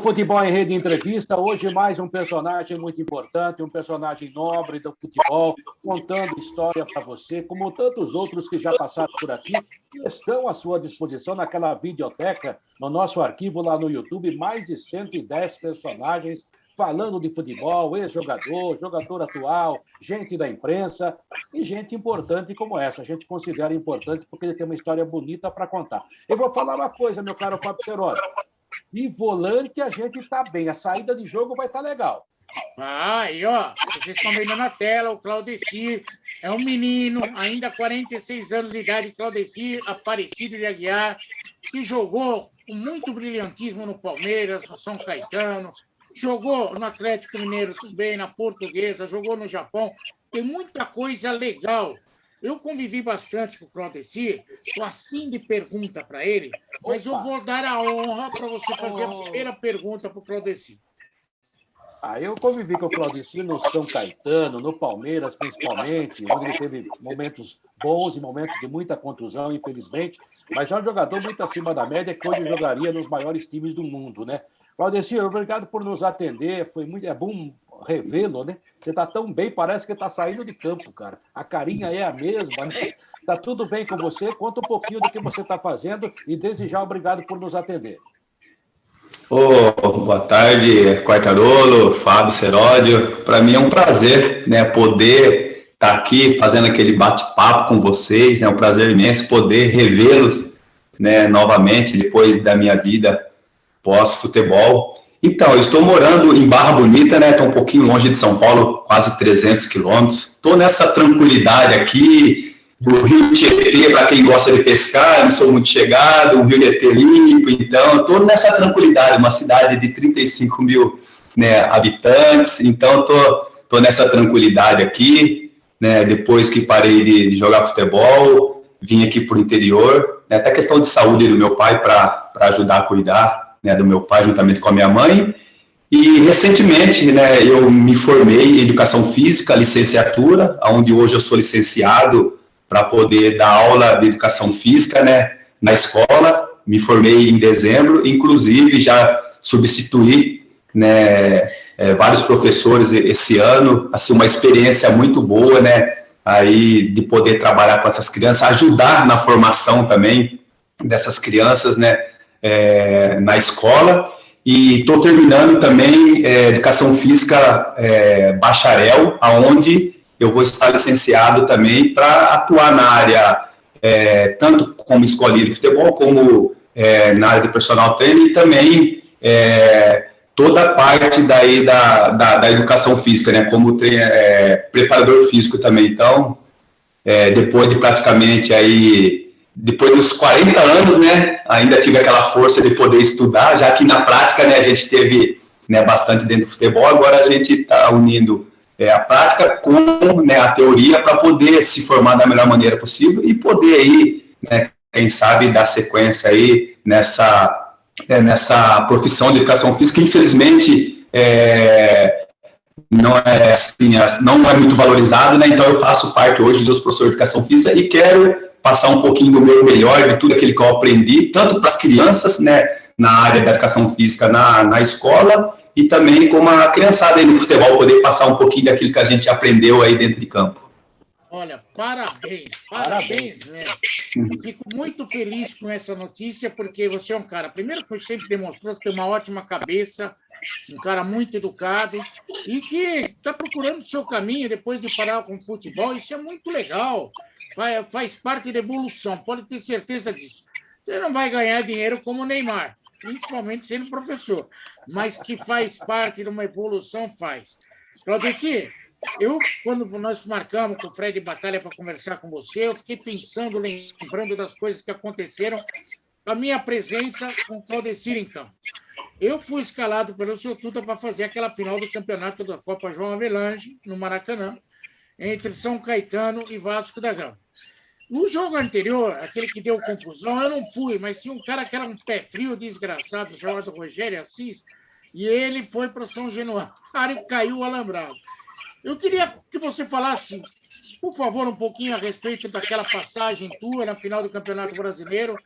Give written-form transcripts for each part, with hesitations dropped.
Futebol em Rede Entrevista, hoje mais um personagem muito importante, um personagem nobre do futebol, contando história para você, como tantos outros que já passaram por aqui, e estão à sua disposição naquela videoteca, no nosso arquivo lá no YouTube, mais de 110 personagens falando de futebol, ex-jogador, jogador atual, gente da imprensa e gente importante como essa. A gente considera importante porque ele tem uma história bonita para contar. Eu vou falar uma coisa, meu caro Fábio Seroli. E volante a gente está bem. A saída de jogo vai estar legal. E ó, vocês estão vendo na tela, o Claudecir é um menino, ainda 46 anos de idade, Claudecir Aparecido de Aguiar, que jogou com muito brilhantismo no Palmeiras, no São Caetano, jogou no Atlético Mineiro também, na Portuguesa, jogou no Japão. Tem muita coisa legal. Eu convivi bastante com o Claudecir, estou assim de pergunta para ele, mas eu vou dar a honra para você fazer a primeira pergunta para o Claudecir. Eu convivi com o Claudecir no São Caetano, no Palmeiras, principalmente, onde ele teve momentos bons e momentos de muita contusão, infelizmente, mas é um jogador muito acima da média, que hoje jogaria nos maiores times do mundo, né? Claudecir, obrigado por nos atender, é bom revê-lo, né? Você está tão bem, parece que está saindo de campo, cara. A carinha é a mesma, né? Tá tudo bem com você? Conta um pouquinho do que você está fazendo e, desde já, obrigado por nos atender. Boa tarde, Quartarolo, Fábio Seródio. Para mim é um prazer, né, poder estar aqui fazendo aquele bate-papo com vocês. É um prazer imenso poder revê-los, né, novamente depois da minha vida pós-futebol. Então, eu estou morando em Barra Bonita, né? Estou um pouquinho longe de São Paulo, quase 300 quilômetros. Estou nessa tranquilidade aqui do Rio Tietê, para quem gosta de pescar, não sou muito chegado, um Rio Tietê limpo, então estou nessa tranquilidade, uma cidade de 35 mil, né, habitantes, então estou nessa tranquilidade aqui, né? Depois que parei de jogar futebol, vim aqui para o interior, né, até questão de saúde do meu pai para ajudar a cuidar, né, do meu pai juntamente com a minha mãe. E recentemente, né, eu me formei em Educação Física, licenciatura, onde hoje eu sou licenciado para poder dar aula de Educação Física, né, na escola. Me formei em dezembro, inclusive já substituí, né, vários professores esse ano, assim, uma experiência muito boa, né, aí de poder trabalhar com essas crianças, ajudar na formação também dessas crianças, né, na escola. E estou terminando também Educação Física bacharel, aonde eu vou estar licenciado também para atuar na área, tanto como escolinha de futebol, como na área de personal trainer, e também toda a parte daí da educação física, né, como preparador físico também. Então, depois de praticamente aí, depois dos 40 anos, né, ainda tive aquela força de poder estudar, já que na prática, né, a gente teve, né, bastante dentro do futebol, agora a gente está unindo a prática com, né, a teoria para poder se formar da melhor maneira possível e poder aí, né, quem sabe, dar sequência aí nessa profissão de educação física, que infelizmente não é assim, não é muito valorizado, né? Então eu faço parte hoje dos professores de educação física e quero passar um pouquinho do meu melhor, de tudo aquilo que eu aprendi, tanto para as crianças, né, na área da educação física na escola, e também como a criançada aí no futebol, poder passar um pouquinho daquilo que a gente aprendeu aí dentro de campo. Olha, parabéns, né? Fico muito feliz com essa notícia, porque você é um cara, primeiro que você sempre demonstrou que tem uma ótima cabeça, um cara muito educado e que está procurando o seu caminho depois de parar com o futebol. Isso é muito legal, faz parte da evolução, pode ter certeza disso. Você não vai ganhar dinheiro como o Neymar, principalmente sendo professor, mas que faz parte de uma evolução, faz. Claudecir, quando nós marcamos com o Fred Batalha para conversar com você, eu fiquei pensando, lembrando das coisas que aconteceram, a minha presença com o Claudecir em campo. Eu fui escalado pelo seu Tuta para fazer aquela final do campeonato da Copa João Avelange, no Maracanã, entre São Caetano e Vasco da Gama. No jogo anterior, aquele que deu confusão, eu não fui, mas tinha um cara que era um pé frio, desgraçado, chamado Rogério Assis, e ele foi para o São Januário e caiu o alambrado. Eu queria que você falasse por favor, um pouquinho a respeito daquela passagem tua na final do Campeonato Brasileiro,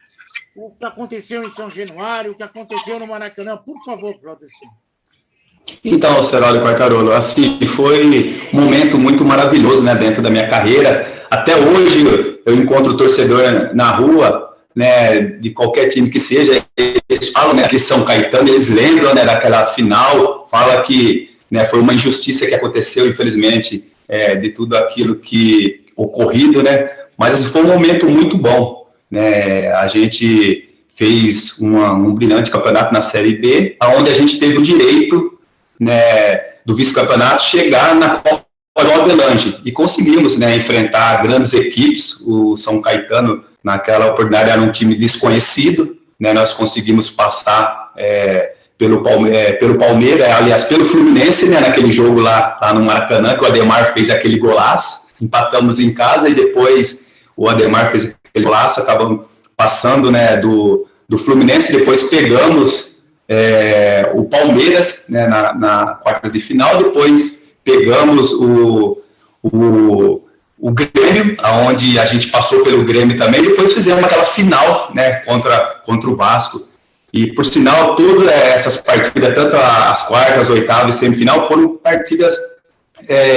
o que aconteceu em São Januário, o que aconteceu no Maracanã. Por favor, Claudecir. Então, Serolio Quartarolo, assim, foi um momento muito maravilhoso, né, dentro da minha carreira. Até hoje eu encontro torcedor na rua, né, de qualquer time que seja, eles falam, né, que São Caetano, eles lembram, né, daquela final, fala que, né, foi uma injustiça que aconteceu, infelizmente, de tudo aquilo que ocorrido, né, mas assim, foi um momento muito bom, né, a gente fez um brilhante campeonato na Série B, onde a gente teve o direito, né, do vice-campeonato chegar na Copa do Avelange, e conseguimos, né, enfrentar grandes equipes. O São Caetano, naquela oportunidade, era um time desconhecido, né, nós conseguimos passar pelo Palmeiras, aliás, pelo Fluminense, né, naquele jogo lá no Maracanã, que o Ademar fez aquele golaço, empatamos em casa, e depois o Ademar fez aquele golaço, acabamos passando, né, do Fluminense, depois pegamos o Palmeiras, né, na quartas de final, depois pegamos o Grêmio, onde a gente passou pelo Grêmio também, depois fizemos aquela final, né, contra o Vasco. E, por sinal, todas essas partidas, tanto as quartas, oitavas e semifinal, foram partidas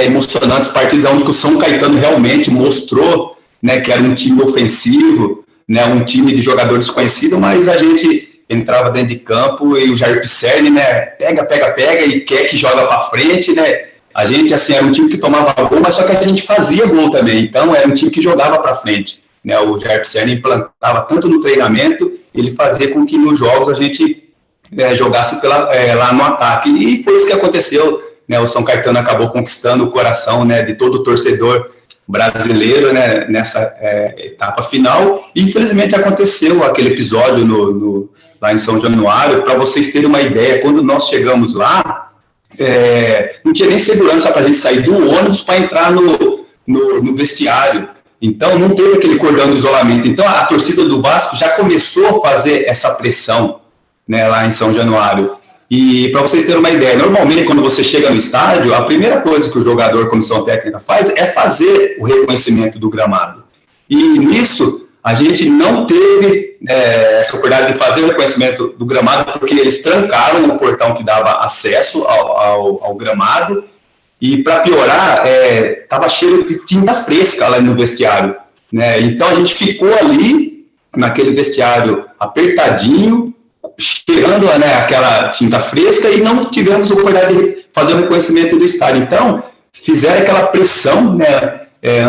emocionantes, partidas onde o São Caetano realmente mostrou, né, que era um time ofensivo, né, um time de jogadores desconhecidos, mas a gente entrava dentro de campo e o Jair Pisserni, né, pega e quer que joga para frente, né, a gente, assim, era um time que tomava gol, mas só que a gente fazia gol também, então era um time que jogava para frente, né, o Jair Pisserni implantava tanto no treinamento, ele fazia com que nos jogos a gente jogasse lá no ataque, e foi isso que aconteceu, né, o São Caetano acabou conquistando o coração, né, de todo torcedor brasileiro, né, nessa etapa final, e infelizmente aconteceu aquele episódio lá em São Januário. Para vocês terem uma ideia, quando nós chegamos lá, não tinha nem segurança para a gente sair do ônibus para entrar no vestiário, então não teve aquele cordão de isolamento, então a torcida do Vasco já começou a fazer essa pressão, né, lá em São Januário. E para vocês terem uma ideia, normalmente quando você chega no estádio, a primeira coisa que o jogador, comissão técnica faz é fazer o reconhecimento do gramado. E nisso, a gente não teve essa oportunidade de fazer o reconhecimento do gramado, porque eles trancaram o portão que dava acesso ao gramado, e para piorar, estava cheio de tinta fresca lá no vestiário, né? Então a gente ficou ali, naquele vestiário apertadinho, cheirando, né, aquela tinta fresca, e não tivemos a oportunidade de fazer o reconhecimento do estádio. Então, fizeram aquela pressão, né,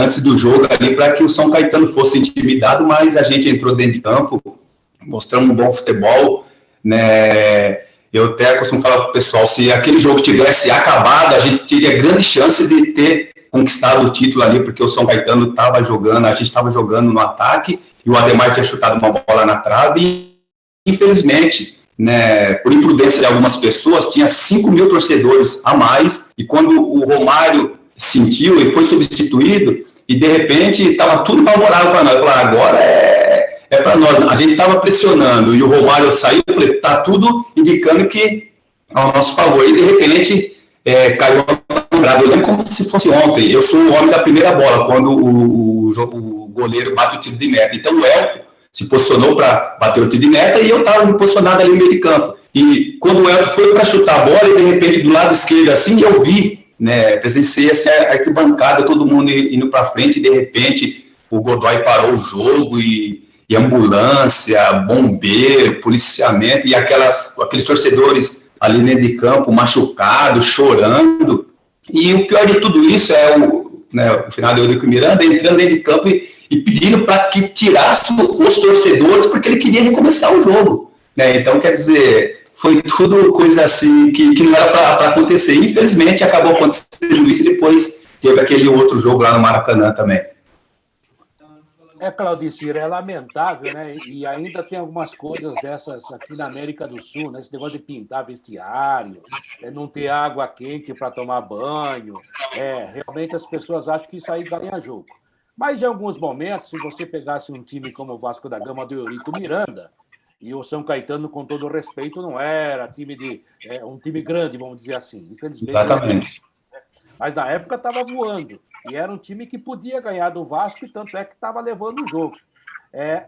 antes do jogo ali, para que o São Caetano fosse intimidado, mas a gente entrou dentro de campo, mostramos um bom futebol, né. Eu até costumo falar para o pessoal, se aquele jogo tivesse acabado, a gente teria grande chance de ter conquistado o título ali, porque o São Caetano estava jogando, a gente estava jogando no ataque, e o Ademar tinha chutado uma bola na trave, e infelizmente, né, por imprudência de algumas pessoas, tinha 5.000 torcedores a mais, e quando o Romário sentiu e foi substituído, e de repente estava tudo favorável para nós, eu falei, agora é para nós, a gente estava pressionando, e o Romário saiu, eu falei, está tudo indicando que é ao nosso favor, e de repente caiu a lembrada, eu lembro como se fosse ontem, eu sou o homem da primeira bola, quando o goleiro bate o tiro de meta, então o Elton se posicionou para bater o tiro de meta, e eu estava me posicionado ali no meio de campo. E quando o Elton foi para chutar a bola, e de repente do lado esquerdo assim, eu vi, né, presenciei essa arquibancada, todo mundo indo para frente, e de repente o Godoy parou o jogo, e ambulância, bombeiro, policiamento, e aqueles torcedores ali dentro de campo, machucados, chorando. E o pior de tudo isso é o final de Eurico Miranda entrando dentro de campo e pedindo para que tirasse os torcedores, porque ele queria recomeçar o jogo, né? Então, quer dizer, foi tudo coisa assim que não era para acontecer. Infelizmente, acabou acontecendo isso, e depois teve aquele outro jogo lá no Maracanã também. Claudicir, é lamentável, né? E ainda tem algumas coisas dessas aqui na América do Sul, né? Esse negócio de pintar vestiário, não ter água quente para tomar banho. Realmente as pessoas acham que isso aí ganha jogo. Mas em alguns momentos, se você pegasse um time como o Vasco da Gama do Eurico Miranda, e o São Caetano, com todo o respeito, não era um time grande, vamos dizer assim. Infelizmente. Exatamente. mas na época estava voando. E era um time que podia ganhar do Vasco, e tanto é que estava levando o jogo.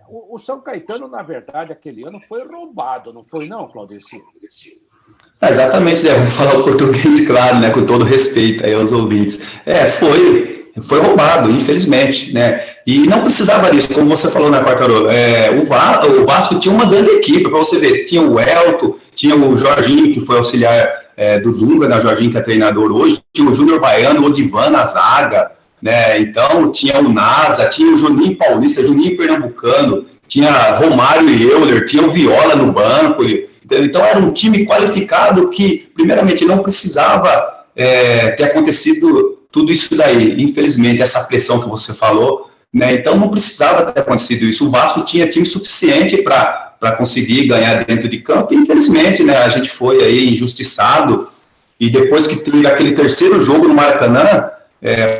O São Caetano, na verdade, aquele ano foi roubado, não foi não, Claudeci? Exatamente, né? Vamos falar o português, claro, né? Com todo respeito aí aos ouvintes. Foi roubado, infelizmente, né? E não precisava disso, como você falou, né, Quartarolo? O Vasco tinha uma grande equipe, para você ver, tinha o Elton, tinha o Jorginho, que foi auxiliar do Dunga, né? O Jorginho, que é treinador hoje, tinha o Júnior Baiano, o Odivan na zaga, né? Então, tinha o Nasa, tinha o Juninho Paulista, Juninho Pernambucano, tinha Romário e Euler, tinha o Viola no banco. Então, era um time qualificado que, primeiramente, não precisava ter acontecido tudo isso daí. Infelizmente, essa pressão que você falou, né? Então, não precisava ter acontecido isso. O Vasco tinha time suficiente para conseguir ganhar dentro de campo, e, infelizmente, né, a gente foi aí injustiçado, e depois que teve aquele terceiro jogo no Maracanã,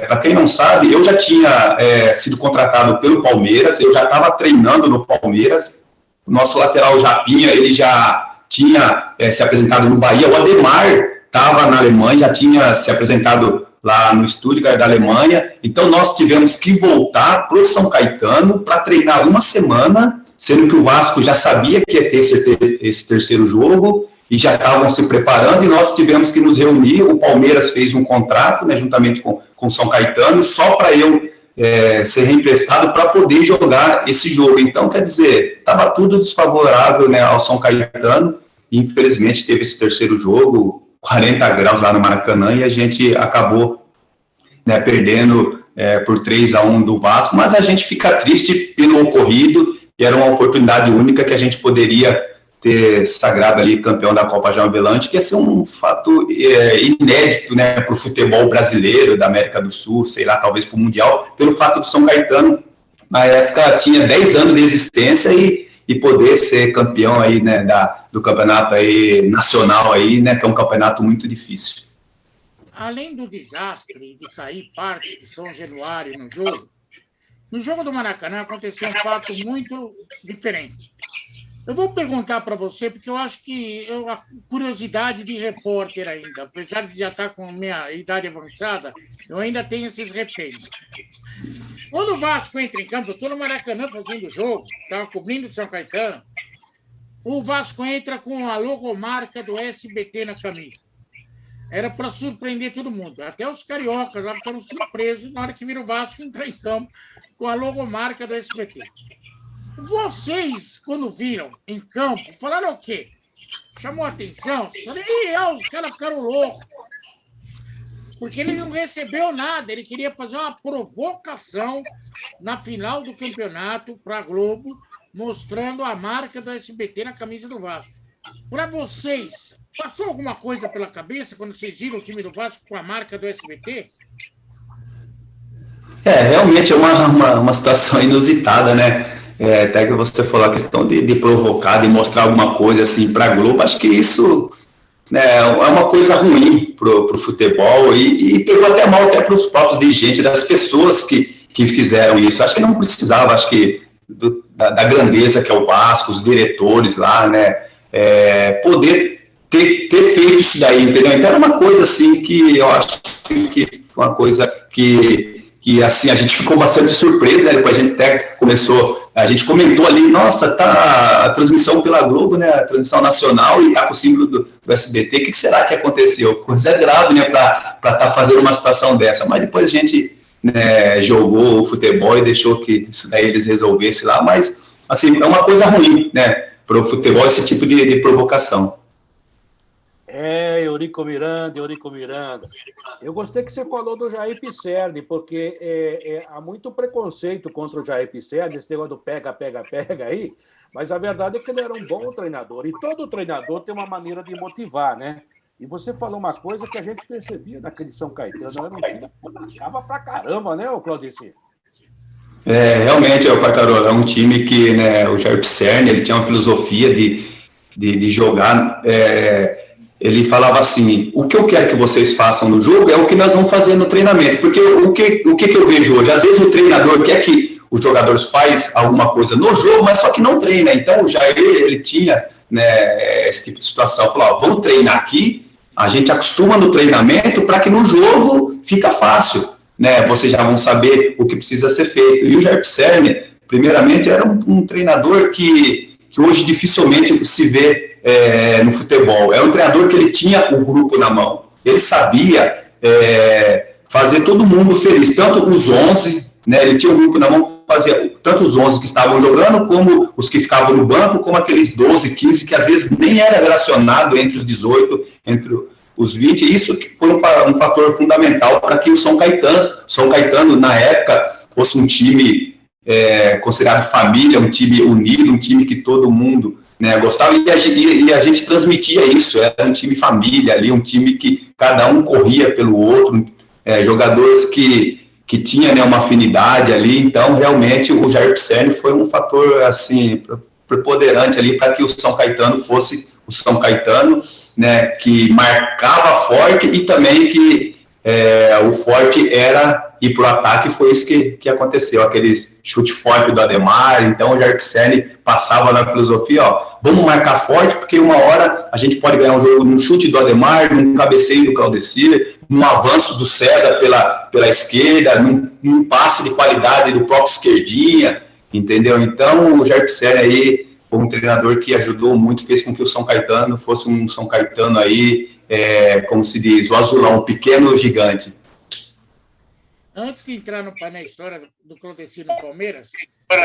para quem não sabe, eu já tinha sido contratado pelo Palmeiras, eu já estava treinando no Palmeiras, o nosso lateral Japinha, ele já tinha se apresentado no Bahia, o Ademar estava na Alemanha, já tinha se apresentado lá no Stuttgart da Alemanha, então nós tivemos que voltar para o São Caetano para treinar uma semana, sendo que o Vasco já sabia que ia ter esse terceiro jogo, e já estavam se preparando, e nós tivemos que nos reunir. O Palmeiras fez um contrato, né, juntamente com o São Caetano, só para eu ser reemprestado para poder jogar esse jogo. Então, quer dizer, estava tudo desfavorável, né, ao São Caetano, e infelizmente teve esse terceiro jogo, 40 graus lá no Maracanã, e a gente acabou, né, perdendo por 3-1 do Vasco, mas a gente fica triste pelo ocorrido, e era uma oportunidade única que a gente poderia ter sagrado ali campeão da Copa João Avelange, que ia ser um fato inédito, né, para o futebol brasileiro, da América do Sul, sei lá, talvez para o Mundial, pelo fato do São Caetano, na época, tinha 10 anos de existência e poder ser campeão aí, né, do campeonato aí nacional aí, né, que é um campeonato muito difícil. Além do desastre de cair parte de São Januário no jogo do Maracanã aconteceu um fato muito diferente. Eu vou perguntar para você, porque eu acho que a curiosidade de repórter ainda, apesar de já estar com minha idade avançada, eu ainda tenho esses repentes. Quando o Vasco entra em campo, eu estou no Maracanã fazendo jogo, estava cobrindo o São Caetano, o Vasco entra com a logomarca do SBT na camisa. Era para surpreender todo mundo. Até os cariocas lá ficaram surpresos na hora que viram o Vasco entrar em campo com a logomarca do SBT. Vocês, quando viram em campo, falaram o quê? Chamou a atenção? Os caras ficaram loucos. Porque ele não recebeu nada. Ele queria fazer uma provocação na final do campeonato para a Globo, mostrando a marca do SBT na camisa do Vasco. Para vocês, passou alguma coisa pela cabeça quando vocês viram o time do Vasco com a marca do SBT? Realmente é uma situação inusitada, né? Até que você falou a questão de provocar, de mostrar alguma coisa assim para a Globo, acho que isso, né, é uma coisa ruim para o futebol e pegou até mal até para os próprios dirigentes, das pessoas que fizeram isso. Acho que não precisava, acho que da grandeza que é o Vasco, os diretores lá, né, poder ter feito isso daí, entendeu? Então era uma coisa assim que eu acho que foi uma coisa que assim, a gente ficou bastante surpreso, né? Depois a gente até a gente comentou ali, nossa, tá a transmissão pela Globo, né? A transmissão nacional, e tá com o símbolo do SBT, o que será que aconteceu? Coisa grave, né? Para estar fazendo uma situação dessa, mas depois a gente, né, jogou o futebol e deixou que isso daí eles resolvessem lá, mas, assim, é uma coisa ruim, né? Para o futebol, esse tipo de provocação. Eurico Miranda. Eu gostei que você falou do Jair Pisserni, porque há muito preconceito contra o Jair Pisserni, esse negócio do pega aí, mas a verdade é que ele era um bom treinador, e todo treinador tem uma maneira de motivar, né? E você falou uma coisa que a gente percebia naquele São Caetano, era um time que marcava pra caramba, né, Claudici? Realmente, Quartarolo, é um time que, né, o Jair Pisserni, ele tinha uma filosofia de jogar... Ele falava assim, o que eu quero que vocês façam no jogo é o que nós vamos fazer no treinamento, porque o que eu vejo hoje? Às vezes o treinador quer que os jogadores façam alguma coisa no jogo, mas só que não treina. Então, já ele tinha, né, esse tipo de situação. Falou, vamos treinar aqui, a gente acostuma no treinamento para que no jogo fica fácil, né? Vocês já vão saber o que precisa ser feito. E o Jair Pisserni, primeiramente, era um treinador que hoje dificilmente se vê no futebol. É um treinador que ele tinha o grupo na mão. Ele sabia fazer todo mundo feliz, tanto os 11, né? Ele tinha o grupo na mão, fazia tanto os 11 que estavam jogando, como os que ficavam no banco, como aqueles 12, 15, que às vezes nem era relacionado entre os 18, entre os 20, e isso foi um fator fundamental para que o São Caetano, na época, fosse um time considerado família, um time unido, um time que todo mundo, né, gostava, e a gente transmitia isso, era um time família ali, um time que cada um corria pelo outro, jogadores que tinha, né, uma afinidade ali. Então realmente o Jair Pisserni foi um fator assim preponderante ali para que o São Caetano fosse o São Caetano, né, que marcava forte e também que o forte era ir para o ataque. Foi isso que aconteceu, aquele chute forte do Ademar. Então o Jair Pisserni passava na filosofia, vamos marcar forte, porque uma hora a gente pode ganhar um jogo num chute do Ademar, num cabeceio do Claudecir, num avanço do César pela esquerda, num passe de qualidade do próprio esquerdinha, entendeu? Então o Jair Pisserni aí foi um treinador que ajudou muito, fez com que o São Caetano fosse um São Caetano aí, como se diz, o azulão, um pequeno gigante. Antes de entrar na história do Claudecir no Palmeiras,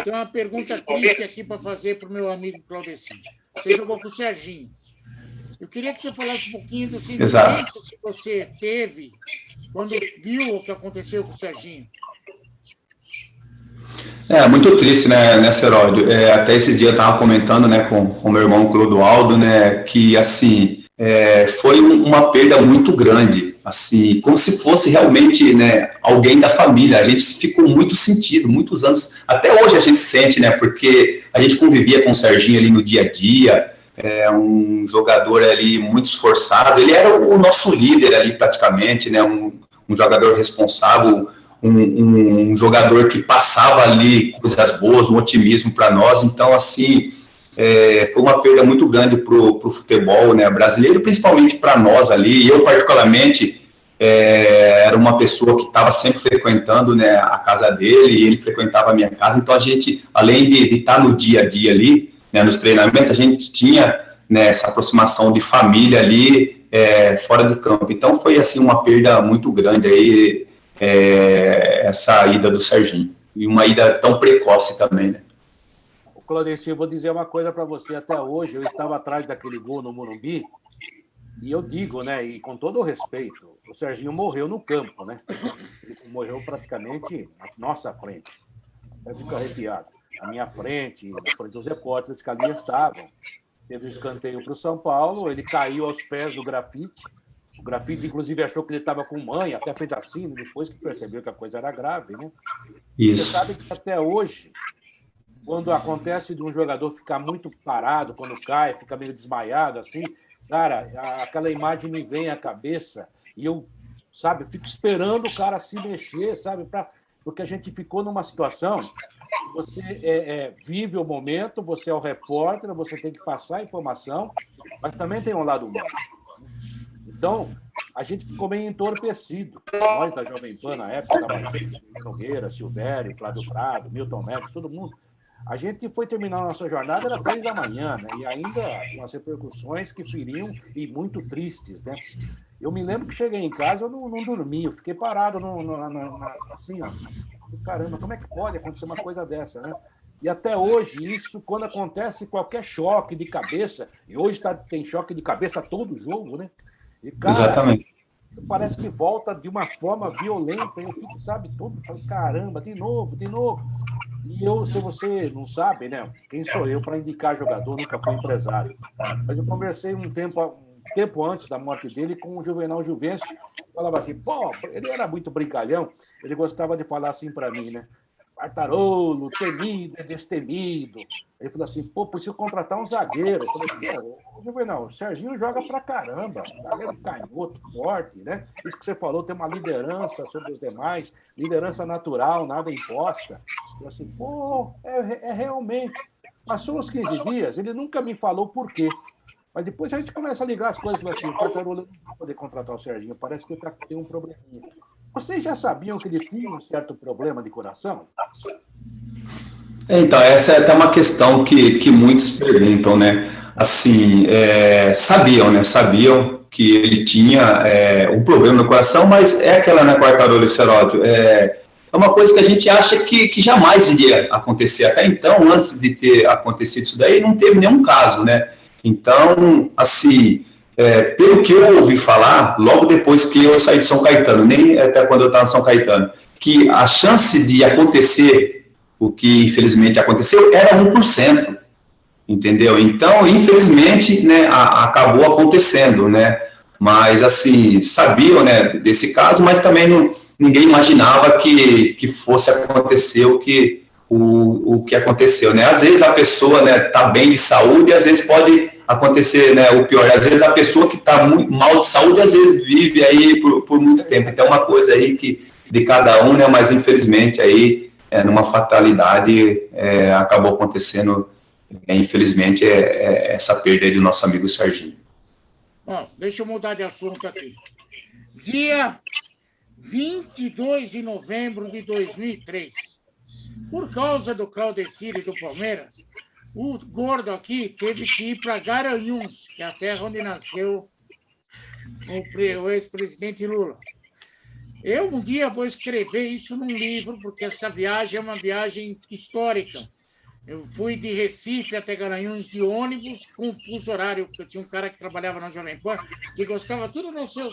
tem uma pergunta triste aqui para fazer para o meu amigo Claudecir. Você jogou com o Serginho. Eu queria que você falasse um pouquinho do sentimento que você teve quando viu o que aconteceu com o Serginho. Muito triste, né, Seródio? Até esse dia eu estava comentando, né, com o meu irmão Clodoaldo, né, que, assim, foi uma perda muito grande, assim, como se fosse realmente, né, alguém da família. A gente ficou muito sentido, muitos anos, até hoje a gente sente, né, porque a gente convivia com o Serginho ali no dia a dia, um jogador ali muito esforçado, ele era o nosso líder ali praticamente, né, um jogador responsável, um jogador que passava ali coisas boas, um otimismo para nós. Então, assim, foi uma perda muito grande para o futebol, né, brasileiro, principalmente para nós ali. Eu, particularmente, era uma pessoa que estava sempre frequentando, né, a casa dele, e ele frequentava a minha casa. Então, a gente, além de estar no dia a dia ali, né, nos treinamentos, a gente tinha, né, essa aproximação de família ali, fora de campo. Então, foi, assim, uma perda muito grande aí, essa ida do Serginho, e uma ida tão precoce também, né? Claudecir, eu vou dizer uma coisa para você. Até hoje, eu estava atrás daquele gol no Morumbi, e eu digo, né, e com todo o respeito, o Serginho morreu no campo, né? Ele morreu praticamente à nossa frente. Eu fico arrepiado. À minha frente, na frente dos repórteres que ali estavam. Teve um escanteio para o São Paulo, ele caiu aos pés do Grafite. O Grafite, inclusive, achou que ele estava com mãe, até fez assim, depois que percebeu que a coisa era grave, né? Isso. Você sabe que até hoje, quando acontece de um jogador ficar muito parado, quando cai, fica meio desmaiado, assim, cara, aquela imagem me vem à cabeça e eu, sabe, fico esperando o cara se mexer, sabe, porque a gente ficou numa situação, você vive o momento, você é o repórter, você tem que passar a informação, mas também tem um lado humano. Então, a gente ficou meio entorpecido. Nós, da Jovem Pan, na época, Nogueira, Silvério, Flávio Prado, Milton Neves, todo mundo, a gente foi terminar a nossa jornada, era 3 da manhã, né? E ainda com as repercussões que feriam e muito tristes, né? Eu me lembro que cheguei em casa, eu não dormi, eu fiquei parado assim, ó. Caramba, como é que pode acontecer uma coisa dessa, né? E até hoje, isso, quando acontece qualquer choque de cabeça, e hoje tem choque de cabeça todo jogo, né? E, cara, exatamente. Parece que volta de uma forma violenta. Eu fico, sabe, todo, caramba, de novo. E eu, se você não sabe, né? Quem sou eu para indicar jogador? Nunca fui empresário. Mas eu conversei um tempo antes da morte dele com o Juvenal Juvencio. Falava assim, pô, ele era muito brincalhão. Ele gostava de falar assim para mim, né? Quartarolo, temido é destemido. Ele falou assim, pô, preciso contratar um zagueiro. Eu falei, pô, Juvenal, o Serginho joga pra caramba, zagueiro canhoto, forte, né? Isso que você falou, tem uma liderança sobre os demais, liderança natural, nada imposta. Eu falei assim, pô, realmente. Passou uns 15 dias, ele nunca me falou por quê. Mas depois a gente começa a ligar as coisas, assim, o Quartarolo não vai poder contratar o Serginho, parece que tem um probleminha. Vocês já sabiam que ele tinha um certo problema de coração? Então, essa é até uma questão que muitos perguntam, né? Assim, sabiam, né? Sabiam que ele tinha um problema no coração, mas é aquela, né, Quartarolo e Seródio, é uma coisa que a gente acha que jamais iria acontecer. Até então, antes de ter acontecido isso daí, não teve nenhum caso, né? Então, assim, pelo que eu ouvi falar, logo depois que eu saí de São Caetano, nem até quando eu estava em São Caetano, que a chance de acontecer o que infelizmente aconteceu era 1%, entendeu? Então, infelizmente, né, acabou acontecendo, né? Mas, assim, sabiam, né, desse caso, mas também ninguém imaginava que fosse acontecer o que aconteceu, né? Às vezes a pessoa, né, tá bem de saúde, às vezes pode acontecer, né, o pior. Às vezes a pessoa que está mal de saúde, às vezes vive aí por muito tempo. Então, é uma coisa aí que de cada um, né? Mas infelizmente aí, numa fatalidade, acabou acontecendo, infelizmente, essa perda aí do nosso amigo Serginho. Bom, deixa eu mudar de assunto aqui. Dia 22 de novembro de 2003. Por causa do Claudecir e do Palmeiras, o gordo aqui teve que ir para Garanhuns, que é a terra onde nasceu o ex-presidente Lula. Eu um dia vou escrever isso num livro, porque essa viagem é uma viagem histórica. Eu fui de Recife até Garanhuns de ônibus com fuso horário, porque eu tinha um cara que trabalhava na Jovem Pan, que gostava tudo nos seus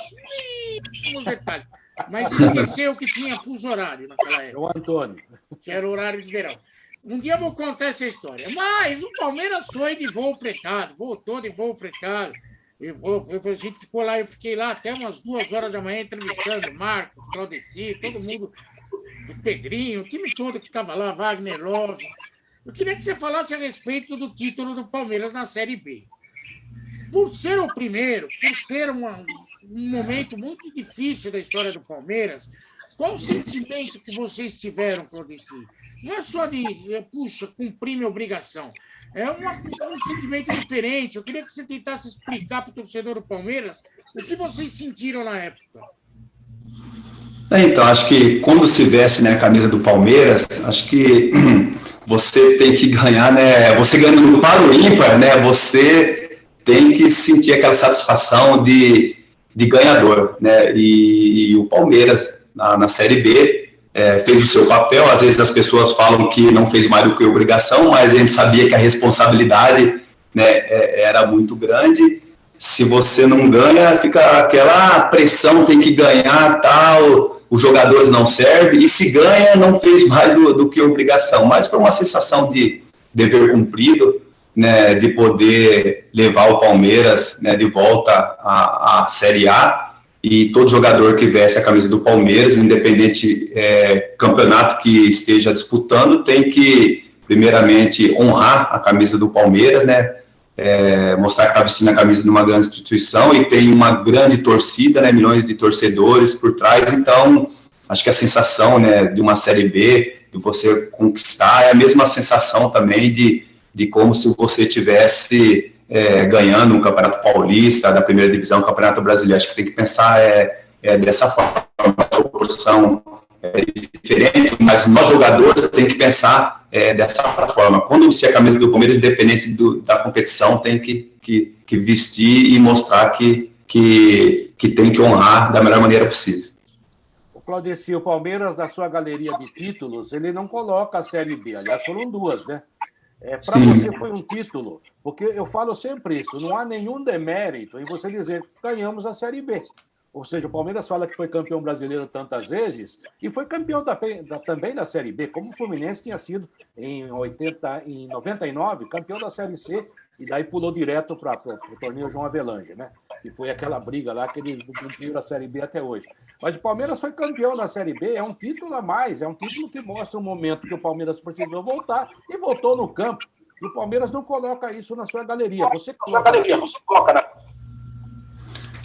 mínimos detalhes, mas esqueceu que tinha fuso horário naquela época. O Antônio. Que era o horário de verão. Um dia eu vou contar essa história. Mas o Palmeiras foi de voo fretado, voltou de voo fretado. A gente ficou lá, eu fiquei lá até umas 2 horas da manhã entrevistando Marcos, Claudecir, todo mundo, o Pedrinho, o time todo que estava lá, Wagner Love. Eu queria que você falasse a respeito do título do Palmeiras na Série B. Por ser o primeiro, por ser um momento muito difícil da história do Palmeiras, qual o sentimento que vocês tiveram, Claudecir? Não é só de, puxa, cumprir minha obrigação. É um sentimento diferente. Eu queria que você tentasse explicar para o torcedor do Palmeiras o que vocês sentiram na época. Então, acho que quando se veste, né, a camisa do Palmeiras, acho que você tem que ganhar, né? Você ganhando para o ímpar, né? Você tem que sentir aquela satisfação de ganhador, né? E o Palmeiras, na Série B, fez o seu papel. Às vezes as pessoas falam que não fez mais do que obrigação, mas a gente sabia que a responsabilidade, né, era muito grande. Se você não ganha, fica aquela pressão, tem que ganhar, tal, os jogadores não servem, e se ganha, não fez mais do que obrigação. Mas foi uma sensação de dever cumprido, né, de poder levar o Palmeiras, né, de volta à Série A. E todo jogador que veste a camisa do Palmeiras, independente campeonato que esteja disputando, tem que, primeiramente, honrar a camisa do Palmeiras, né? Mostrar que está vestindo a camisa de uma grande instituição e tem uma grande torcida, né? Milhões de torcedores por trás. Então, acho que a sensação, né, de uma Série B, de você conquistar, é a mesma sensação também de como se você estivesse ganhando um Campeonato Paulista, da primeira divisão, um Campeonato Brasileiro. Acho que tem que pensar dessa forma. A proporção é diferente, mas nós jogadores tem que pensar dessa forma. Quando você é a camisa do Palmeiras, independente da competição, tem que vestir e mostrar que tem que honrar da melhor maneira possível. O Claudecir, o Palmeiras, na sua galeria de títulos, ele não coloca a Série B. Aliás, foram 2, né? Para você foi um título, porque eu falo sempre isso, não há nenhum demérito em você dizer que ganhamos a Série B. Ou seja, o Palmeiras fala que foi campeão brasileiro tantas vezes e foi campeão também da Série B, como o Fluminense tinha sido em 99, campeão da Série C, e daí pulou direto para o torneio João Avelange, né? E foi aquela briga lá que ele cumpriu a Série B até hoje. Mas o Palmeiras foi campeão da Série B, é um título a mais, é um título que mostra um momento que o Palmeiras precisou voltar e voltou no campo. E o Palmeiras não coloca isso na sua galeria. Você coloca, né?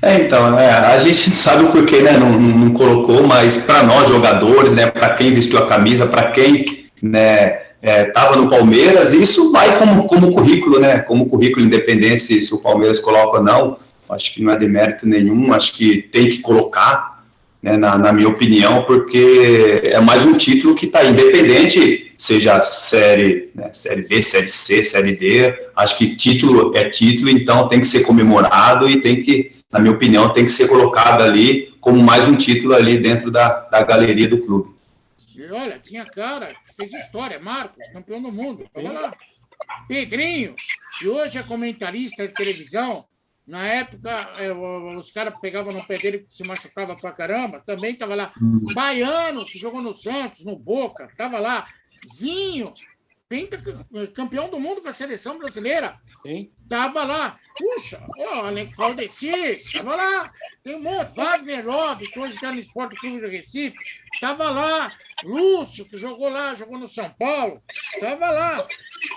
Então, a gente sabe o porquê, né, não colocou, mas para nós jogadores, né, para quem vestiu a camisa, para quem, né, estava no Palmeiras, isso vai como currículo, né, como currículo independente se o Palmeiras coloca ou não. Acho que não é demérito nenhum, acho que tem que colocar, né, na minha opinião, porque é mais um título que está independente, seja série, né, série B, série C, série D, acho que título é título, então tem que ser comemorado e tem que, na minha opinião, tem que ser colocado ali como mais um título ali dentro da galeria do clube. E olha, tinha cara que fez história, Marcos, campeão do mundo, estava lá. Pedrinho, que hoje é comentarista de televisão. Na época, os caras pegavam no pé dele que se machucava pra caramba, também estava lá. Baiano, que jogou no Santos, no Boca, estava lá. Zinho, campeão do mundo com a seleção brasileira, estava lá. Puxa, Claudecir, estava lá. Tem um monte. Wagner Love, que hoje está no Esporte Clube do Recife, estava lá. Lúcio, que jogou lá, jogou no São Paulo, estava lá.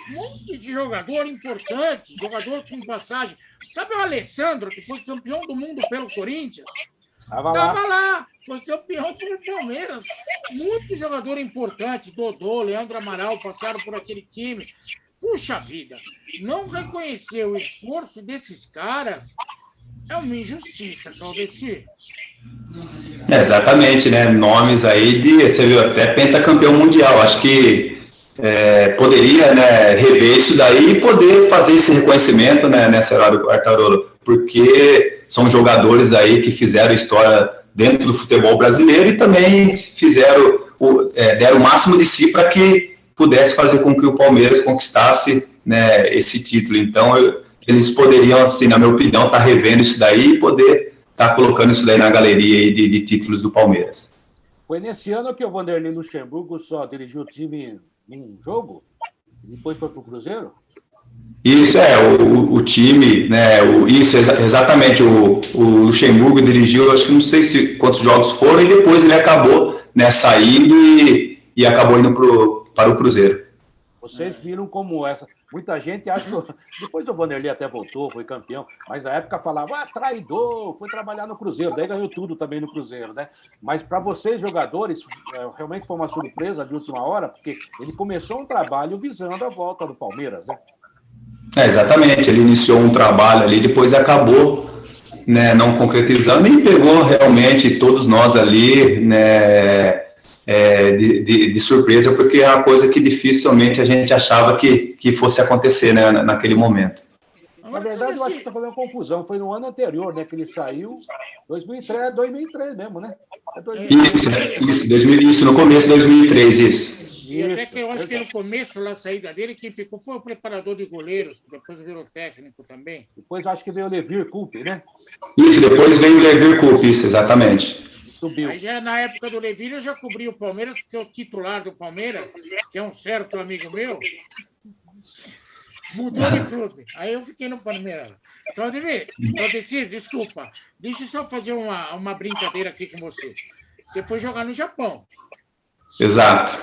Um monte de jogador importante, jogador com passagem. Sabe o Alessandro, que foi campeão do mundo pelo Corinthians? Estava lá. Foi campeão pelo Palmeiras. Muito jogador importante, Dodô, Leandro Amaral, passaram por aquele time. Puxa vida, não reconhecer o esforço desses caras é uma injustiça, Claudecir. Exatamente, né? Nomes aí você viu, até pentacampeão mundial. Acho que poderia, né, rever isso daí e poder fazer esse reconhecimento, né, nessa hora do Quartarolo, porque são jogadores aí que fizeram história dentro do futebol brasileiro e também deram o máximo de si para que pudesse fazer com que o Palmeiras conquistasse, né, esse título. Então, eles poderiam, assim, na minha opinião, estar revendo isso daí e poder estar colocando isso daí na galeria aí de títulos do Palmeiras. Foi nesse ano que o Vanderlei Luxemburgo só dirigiu o time num jogo? Depois foi para o Cruzeiro? Isso, o time, né, isso, exatamente, o Luxemburgo dirigiu, acho que não sei quantos jogos foram, e depois ele acabou, né, saindo e acabou indo para o Cruzeiro. Vocês viram como essa... Muita gente acha que... Depois o Vanderlei até voltou, foi campeão, mas na época falava, traidor, foi trabalhar no Cruzeiro, daí ganhou tudo também no Cruzeiro, né? Mas para vocês, jogadores, realmente foi uma surpresa de última hora, porque ele começou um trabalho visando a volta do Palmeiras, né? Exatamente, ele iniciou um trabalho ali, depois acabou, né, não concretizando e pegou realmente todos nós ali, né, de surpresa, porque é uma coisa que dificilmente a gente achava que fosse acontecer, né, naquele momento. Na verdade, eu acho que está fazendo confusão. Foi no ano anterior, né, que ele saiu, 2003 mesmo, né? Isso, no começo de 2003, isso. E até que eu acho que no começo, na saída dele, quem ficou foi o preparador de goleiros, que depois virou técnico também. Depois eu acho que veio o Levir Coupe, né? Isso, depois veio o Levir Coupe, isso, exatamente. Subiu. Aí já na época do Levir eu já cobri o Palmeiras, porque o titular do Palmeiras, que é um certo amigo meu, mudou de clube. Aí eu fiquei no Palmeiras. Claudecir, desculpa. Deixa eu só fazer uma brincadeira aqui com você. Você foi jogar no Japão. Exato.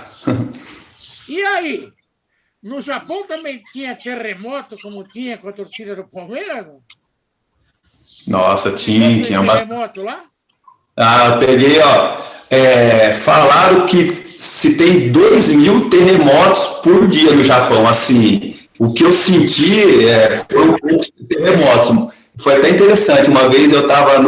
E aí? No Japão também tinha terremoto, como tinha com a torcida do Palmeiras? Nossa, tinha terremoto lá? Eu peguei, falaram que se tem 2.000 terremotos por dia no Japão, assim, o que eu senti foram poucos terremotos. Foi até interessante, uma vez eu estava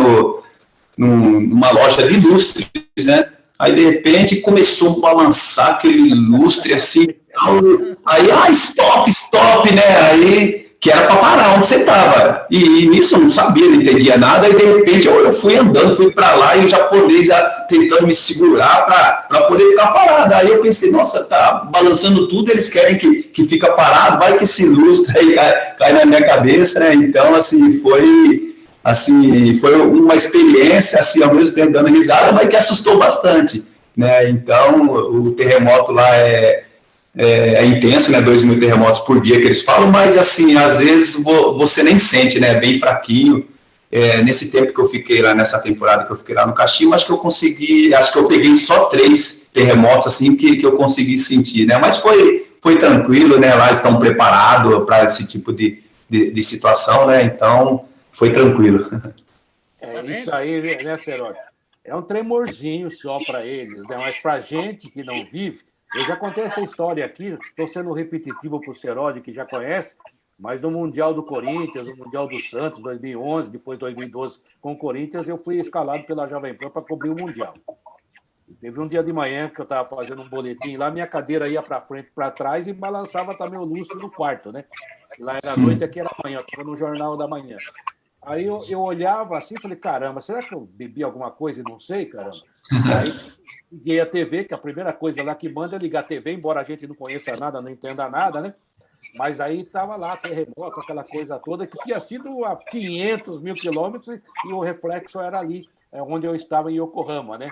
numa loja de lustres, né? Aí, de repente, começou a balançar aquele lustre, assim, aí, stop, né? Aí, que era para parar onde você estava. E nisso eu não sabia, não entendia nada, e de repente eu fui andando, fui para lá, e o japonês tentando me segurar para poder ficar parado. Aí eu pensei, nossa, tá balançando tudo, eles querem que fica parado, vai que esse lustre aí cai na minha cabeça, né? Então, assim, foi uma experiência, assim, ao mesmo tempo dando risada, mas que assustou bastante, né? Então, o terremoto lá é intenso, né? 2.000 terremotos por dia que eles falam, mas, assim, às vezes você nem sente, né? Bem fraquinho. Nesse tempo que eu fiquei lá, nessa temporada que eu fiquei lá no Kashima, acho que eu peguei só 3 terremotos, assim, que eu consegui sentir, né? Mas foi tranquilo, né? Lá estão preparados para esse tipo de situação, né? Então, foi tranquilo. Isso aí, né, Seródio? É um tremorzinho só para eles, né? Mas para a gente que não vive, eu já contei essa história aqui, estou sendo repetitivo para o Seródio, que já conhece, Mas no Mundial do Corinthians, no Mundial do Santos, 2011, depois 2012 com o Corinthians, eu fui escalado pela Jovem Pan para cobrir o Mundial. Teve um dia de manhã que eu estava fazendo um boletim lá, minha cadeira ia para frente, para trás e balançava também o lustre no quarto, né? E lá era noite, aqui era manhã, eu estava no Jornal da Manhã. Aí eu olhava assim e falei, caramba, será que eu bebi alguma coisa e não sei, caramba? Aí liguei a TV, que a primeira coisa lá que manda é ligar a TV, embora a gente não conheça nada, não entenda nada, né? Mas aí estava lá, terremoto, aquela coisa toda, que tinha sido a 500 mil quilômetros e o reflexo era ali, onde eu estava em Yokohama, né?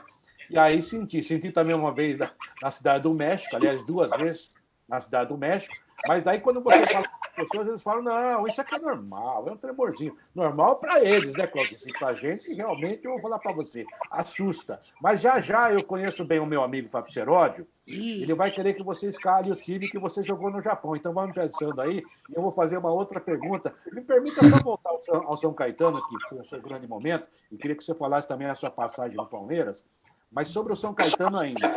E aí senti também uma vez na Cidade do México, aliás, 2 vezes na Cidade do México, mas daí quando você fala com as pessoas, eles falam, não, isso aqui é normal, é um tremorzinho. Normal para eles, né, Cláudio? Para a gente, realmente, eu vou falar para você, assusta. Mas já eu conheço bem o meu amigo Fábio Seródio, ele vai querer que você escale o time que você jogou no Japão. Então, vamos pensando aí, e eu vou fazer uma outra pergunta. Me permita só voltar ao São Caetano, que foi o seu grande momento, e queria que você falasse também a sua passagem no Palmeiras, mas sobre o São Caetano ainda.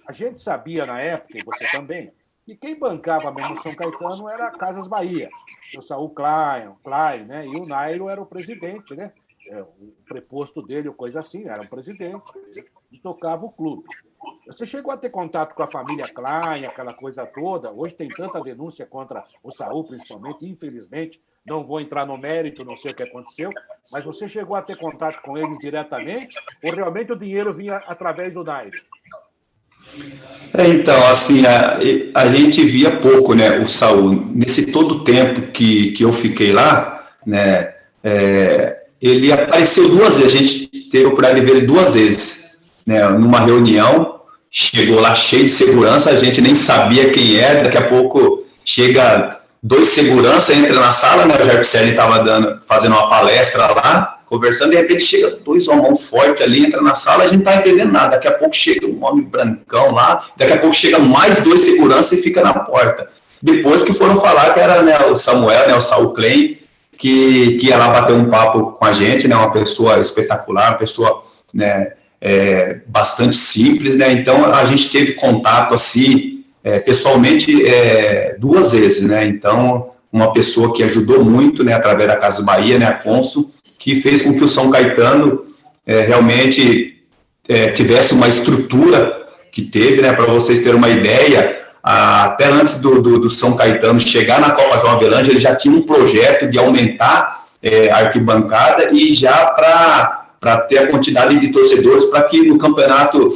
A gente sabia na época, e você também, que quem bancava mesmo o São Caetano era a Casas Bahia. O Saul Klein, né? E o Nairo era o presidente, né? O preposto dele, ou coisa assim, era um presidente, e tocava o clube. Você chegou a ter contato com a família Klein, aquela coisa toda? Hoje tem tanta denúncia contra o Saul, principalmente, infelizmente. Não vou entrar no mérito, não sei o que aconteceu, mas você chegou a ter contato com eles diretamente ou realmente o dinheiro vinha através do Nairo? Então, assim, a gente via pouco, né, o Saul. Nesse todo o tempo que eu fiquei lá, né, ele apareceu 2 vezes, a gente teve a oportunidade de ver ele 2 vezes, né, numa reunião, chegou lá cheio de segurança, a gente nem sabia quem era, daqui a pouco chega 2 seguranças, entra na sala, né, o Jair Pisserni estava fazendo uma palestra lá, conversando, de repente chega 2 homens fortes ali, entra na sala, a gente não está entendendo nada, daqui a pouco chega um homem brancão lá, daqui a pouco chega mais 2 seguranças e fica na porta. Depois que foram falar que era, né, o Samuel, né, o Saul Klein, que ia lá bater um papo com a gente, né, uma pessoa espetacular, uma pessoa, né, bastante simples, né, então a gente teve contato, assim, pessoalmente 2 vezes, né, então uma pessoa que ajudou muito, né, através da Casa Bahia, né, a Consul, que fez com que o São Caetano realmente tivesse uma estrutura que teve, né, para vocês terem uma ideia, até antes do São Caetano chegar na Copa João Avelange, ele já tinha um projeto de aumentar a arquibancada e já para ter a quantidade de torcedores para que no campeonato,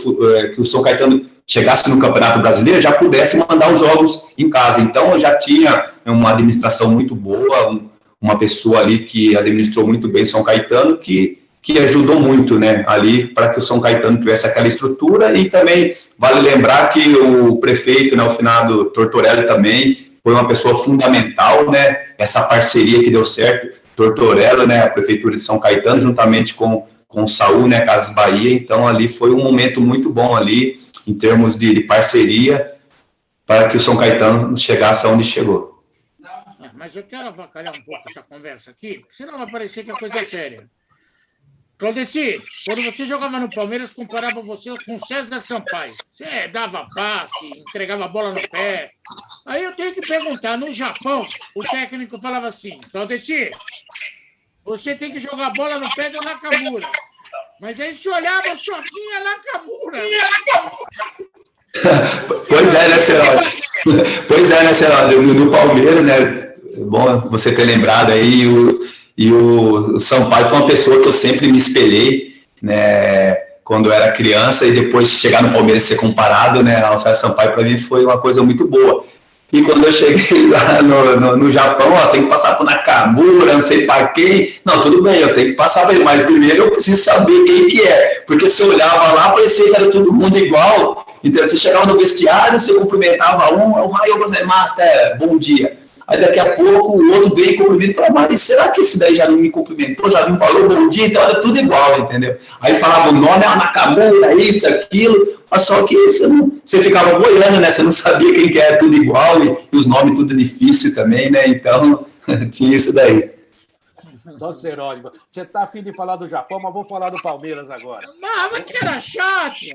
que o São Caetano chegasse no Campeonato Brasileiro, já pudesse mandar os jogos em casa. Então, já tinha uma administração muito boa, uma pessoa ali que administrou muito bem São Caetano, que ajudou muito, né, ali para que o São Caetano tivesse aquela estrutura. E também vale lembrar que o prefeito, né, o finado Tortorelli, também foi uma pessoa fundamental, né, essa parceria que deu certo, Tortorelli, né, a prefeitura de São Caetano, juntamente com o Saul, né, Casas Bahia. Então ali foi um momento muito bom ali, em termos de parceria, para que o São Caetano chegasse aonde chegou. Mas eu quero avacalhar um pouco essa conversa aqui, senão vai parecer que é coisa séria. Claudeci, quando você jogava no Palmeiras, comparava você com César Sampaio. Você dava passe, entregava a bola no pé. Aí eu tenho que perguntar, no Japão, o técnico falava assim, Claudeci, você tem que jogar a bola no pé do Nakamura. Mas aí se olhava, só tinha Nakamura. Pois é, né, Seródio? Pois é, né, Seródio? No Palmeiras, né? Bom você ter lembrado aí, e o Sampaio foi uma pessoa que eu sempre me espelhei, né, quando eu era criança, e depois chegar no Palmeiras e ser comparado, né, ao César Sampaio, para mim foi uma coisa muito boa. E quando eu cheguei lá no Japão, ó, tem que passar por Nakamura, não sei para quem. Não, tudo bem, eu tenho que passar por ele, mas primeiro eu preciso saber quem que é, porque se eu olhava lá, parecia que era todo mundo igual. Então, você chegava no vestiário, você cumprimentava o Raio Gozemasta, bom dia. Aí daqui a pouco o outro veio e cumprimenta e fala, mas será que esse daí já não me cumprimentou, já não falou bom dia? Então era tudo igual, entendeu? Aí falava o nome, Nakamura, isso, aquilo, mas só que você ficava boiando, né? Você não sabia quem que era, tudo igual, e os nomes tudo difícil também, né? Então tinha isso daí. só Seródio. Você está afim de falar do Japão, mas vou falar do Palmeiras agora. Mas que era chato.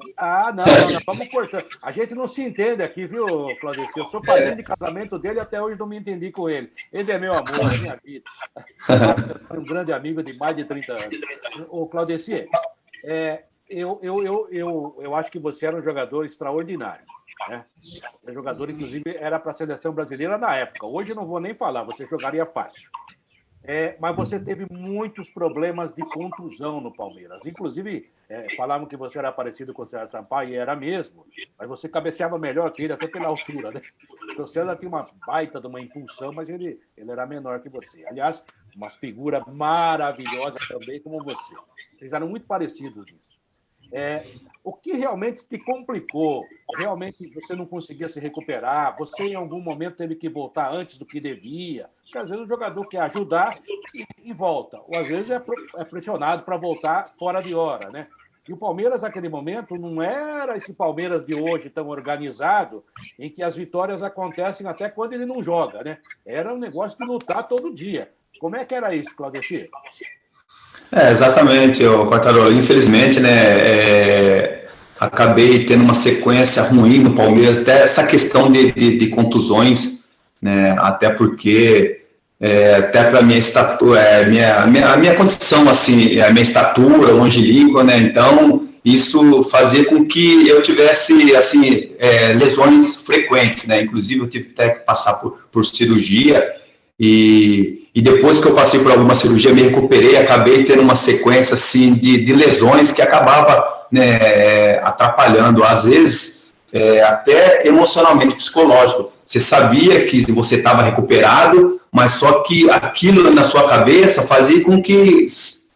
Não, vamos cortar. A gente não se entende aqui, viu, Claudeci? Eu sou padrinho de casamento dele e até hoje não me entendi com ele. Ele é meu amor, é minha vida. Um grande amigo de mais de 30 anos. Ô, Claudeci, eu acho que você era um jogador extraordinário. Né? O jogador, inclusive, era para a seleção brasileira na época. Hoje não vou nem falar, você jogaria fácil. Mas você teve muitos problemas de contusão no Palmeiras. Inclusive, falavam que você era parecido com o César Sampaio, e era mesmo, mas você cabeceava melhor que ele, até pela altura. Né? O César tinha uma baita de uma impulsão, mas ele era menor que você. Aliás, uma figura maravilhosa também, como você. Vocês eram muito parecidos nisso. O que realmente te complicou? Realmente você não conseguia se recuperar? Você, em algum momento, teve que voltar antes do que devia? Porque, às vezes, o jogador quer ajudar e volta. Ou, às vezes, é pressionado para voltar fora de hora, né? E o Palmeiras, naquele momento, não era esse Palmeiras de hoje tão organizado, em que as vitórias acontecem até quando ele não joga, né? Era um negócio de lutar todo dia. Como é que era isso, Claudeci? Exatamente, Quartarolo. Infelizmente, né, acabei tendo uma sequência ruim no Palmeiras, até essa questão de contusões, né, até porque, até para a minha estatura, a minha condição, assim, a minha estatura longínqua, né, então isso fazia com que eu tivesse, assim, lesões frequentes, né, inclusive eu tive até que passar por cirurgia. E depois que eu passei por alguma cirurgia, me recuperei, acabei tendo uma sequência assim, de lesões que acabava, né, atrapalhando, às vezes, até emocionalmente, psicológico. Você sabia que você estava recuperado, mas só que aquilo na sua cabeça fazia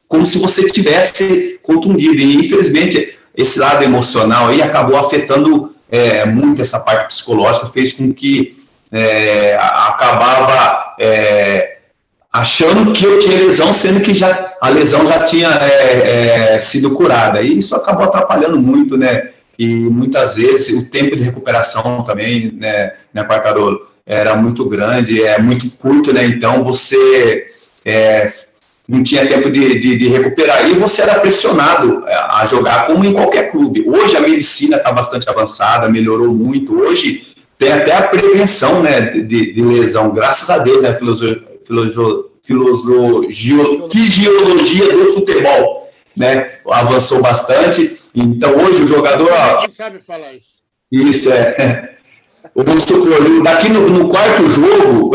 como se você tivesse contundido. E, infelizmente, esse lado emocional aí acabou afetando muito essa parte psicológica, fez com que acabava achando que eu tinha lesão, sendo que a lesão já tinha sido curada. E isso acabou atrapalhando muito, né? E muitas vezes o tempo de recuperação também, né, Quartarolo, era muito grande, muito curto, né? Então você não tinha tempo de recuperar. E você era pressionado a jogar como em qualquer clube. Hoje a medicina está bastante avançada, melhorou muito. Hoje tem até a prevenção, né, de lesão, graças a Deus, né, fisiologia do futebol, né, avançou bastante. Então, hoje o jogador... Você sabe falar isso. Isso, Vamos supor, daqui no quarto jogo,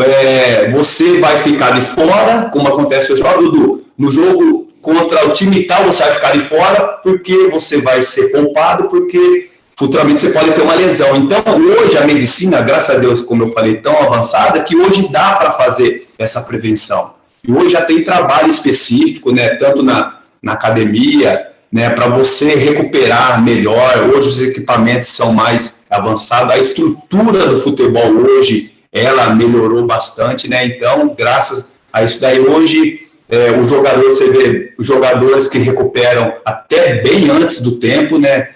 você vai ficar de fora, como acontece hoje, Dudu, no jogo contra o time tal, você vai ficar de fora, porque você vai ser poupado, porque futuramente você pode ter uma lesão. Então, hoje, a medicina, graças a Deus, como eu falei, tão avançada, que hoje dá para fazer essa prevenção. E hoje já tem trabalho específico, né, tanto na academia, né, para você recuperar melhor. Hoje os equipamentos são mais avançados. A estrutura do futebol hoje, ela melhorou bastante, né? Então, graças a isso daí, hoje, você vê os jogadores que recuperam até bem antes do tempo, né?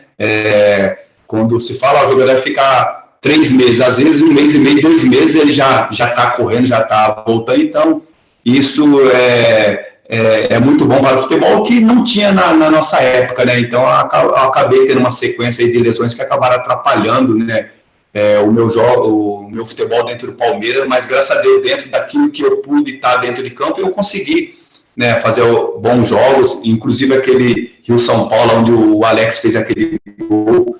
Quando se fala, o jogador vai ficar 3 meses, às vezes 1 mês e meio, 2 meses, ele já está correndo, já está voltando. Então, isso é muito bom para o futebol, que não tinha na nossa época, né? Então, eu acabei tendo uma sequência de lesões que acabaram atrapalhando, né, o meu futebol dentro do Palmeiras, mas graças a Deus, dentro daquilo que eu pude estar dentro de campo, eu consegui, né, fazer bons jogos, inclusive aquele Rio-São Paulo, onde o Alex fez aquele gol